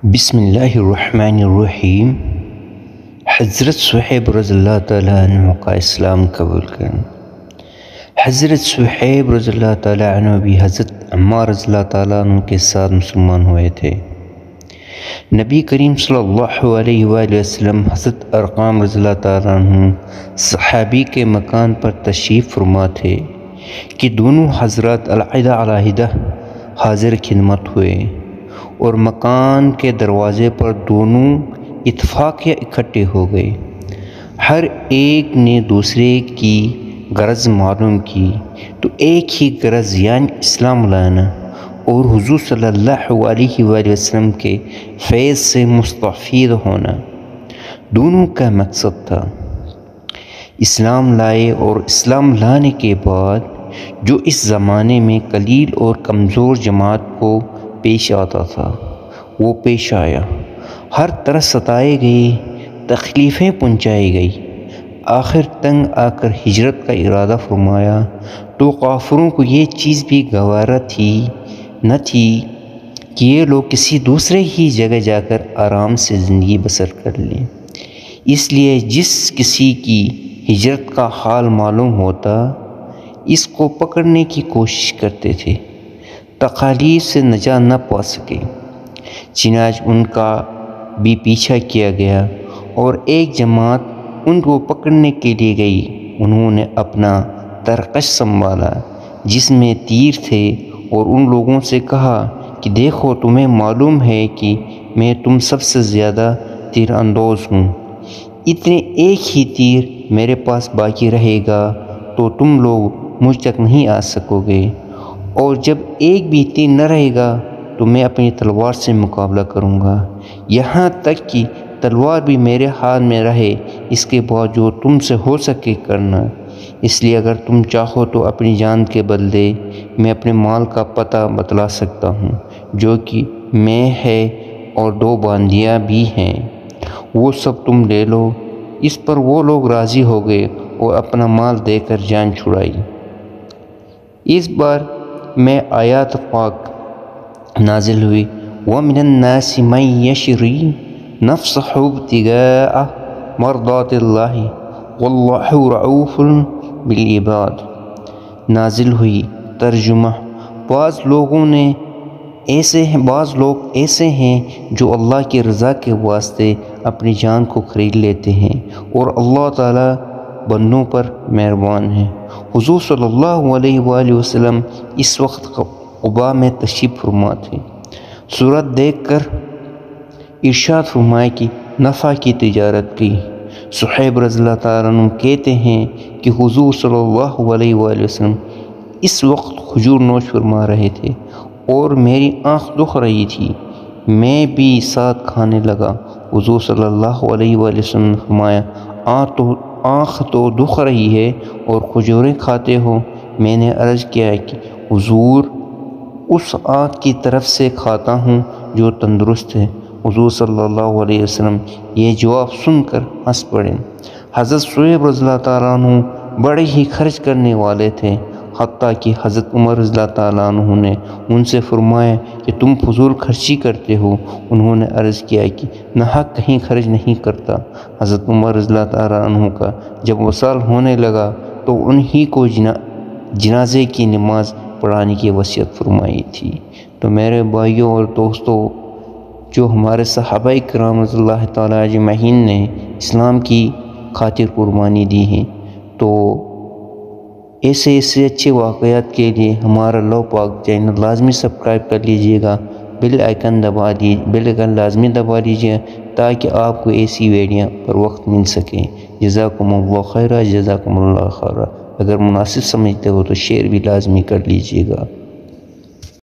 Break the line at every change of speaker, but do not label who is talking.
بسم اللہ الرحمن الرحیم۔ حضرت صہیب رضی اللہ تعالیٰ عنہ کا اسلام قبول کرنا۔ حضرت صہیب رضی اللہ تعالیٰ عنہ بھی حضرت عمار رضی اللہ تعالیٰ عنہ کے ساتھ مسلمان ہوئے تھے۔ نبی کریم صلی اللہ علیہ وآلہ وسلم حضرت ارقام رضی اللہ تعالیٰ عنہ صحابی کے مکان پر تشریف فرما تھے کہ دونوں حضرات علیحدہ حاضر خدمت ہوئے اور مکان کے دروازے پر دونوں اتفاقیہ اکٹھے ہو گئے۔ ہر ایک نے دوسرے کی غرض معلوم کی تو ایک ہی غرض یعنی اسلام لانا اور حضور صلی اللہ علیہ وآلہ وسلم کے فیض سے مستفید ہونا دونوں کا مقصد تھا۔ اسلام لائے اور اسلام لانے کے بعد جو اس زمانے میں قلیل اور کمزور جماعت کو پیش آتا تھا وہ پیش آیا۔ ہر طرح ستائے گئے، تکلیفیں پہنچائی گئی۔ آخر تنگ آ کر ہجرت کا ارادہ فرمایا تو کافروں کو یہ چیز بھی گوارا نہ تھی کہ یہ لوگ کسی دوسرے ہی جگہ جا کر آرام سے زندگی بسر کر لیں، اس لیے جس کسی کی ہجرت کا حال معلوم ہوتا اس کو پکڑنے کی کوشش کرتے تھے، تکالیف سے نجات نہ پا سکے۔ چنانچہ ان کا بھی پیچھا کیا گیا اور ایک جماعت ان کو پکڑنے کے لیے گئی۔ انہوں نے اپنا ترکش سنبھالا جس میں تیر تھے اور ان لوگوں سے کہا کہ دیکھو، تمہیں معلوم ہے کہ میں تم سب سے زیادہ تیر انداز ہوں، اتنے ایک ہی تیر میرے پاس باقی رہے گا تو تم لوگ مجھ تک نہیں آ سکو گے، اور جب ایک بھی تیر نہ رہے گا تو میں اپنی تلوار سے مقابلہ کروں گا، یہاں تک کہ تلوار بھی میرے ہاتھ میں رہے، اس کے بعد جو تم سے ہو سکے کرنا۔ اس لیے اگر تم چاہو تو اپنی جان کے بدلے میں اپنے مال کا پتہ بتلا سکتا ہوں جو کہ میں ہے اور 2 باندیاں بھی ہیں، وہ سب تم لے لو۔ اس پر وہ لوگ راضی ہو گئے اور اپنا مال دے کر جان چھڑائی۔ اس بار میں آیات پاک نازل ہوئی، وَمِنَ النَّاسِ مَن يَشْرِي نَفْسَهُ ابْتِغَاءَ مَرْضَاتِ اللَّهِ وَاللَّهُ رَءُوفٌ بِالْعِبَادِ نازل ہوئی۔ ترجمہ: بعض لوگ ایسے ہیں جو اللہ کی رضا کے واسطے اپنی جان کو خرید لیتے ہیں اور اللہ تعالیٰ بندوں پر مہربان ہے۔ حضور صلی اللہ علیہ وآلہ وسلم اس وقت قباء میں تشریف فرما تھے۔ صورت دیکھ کر ارشاد فرمایا کہ نفع کی تجارت کی۔ صہیب رضی اللہ تعالیٰ عنہ کہتے ہیں کہ حضور صلی اللہ علیہ وآلہ وسلم اس وقت کھجور نوش فرما رہے تھے اور میری آنکھ دکھ رہی تھی، میں بھی ساتھ کھانے لگا۔ حضور صلی اللہ علیہ وآلہ وسلم نے فرمایا، آنکھ تو دکھ رہی ہے اور کھجوریں کھاتے ہو؟ میں نے عرض کیا کہ حضور، اس آنکھ کی طرف سے کھاتا ہوں جو تندرست ہے۔ حضور صلی اللہ علیہ وسلم یہ جواب سن کر ہنس پڑے۔ حضرت صہیب رضی اللہ تعالیٰ عنہ بڑے ہی خرچ کرنے والے تھے، حتیٰ کہ حضرت عمر رضی اللہ تعالیٰ عنہ نے ان سے فرمایا کہ تم فضول خرچی کرتے ہو۔ انہوں نے عرض کیا کہ ناحق کہیں خرچ نہیں کرتا۔ حضرت عمر رضی اللہ تعالیٰ عنہ کا جب وصال ہونے لگا تو انہی کو جنازے کی نماز پڑھانے کی وصیت فرمائی تھی۔ تو میرے بھائیوں اور دوستوں، جو ہمارے صحابہ کرام رضی اللہ تعالیٰ اجمعین نے اسلام کی خاطر قربانی دی ہے، تو ایسے اچھے واقعات کے لیے ہمارا لو پاک چینل لازمی سبسکرائب کر لیجئے گا، بیل آئیکن لازمی دبا لیجئے تاکہ آپ کو ایسی ویڈیو پر وقت مل سکے۔ جزاکم اللہ خیرہ، جزاکم اللہ خیرہ۔ اگر مناسب سمجھتے ہو تو شیئر بھی لازمی کر لیجئے گا۔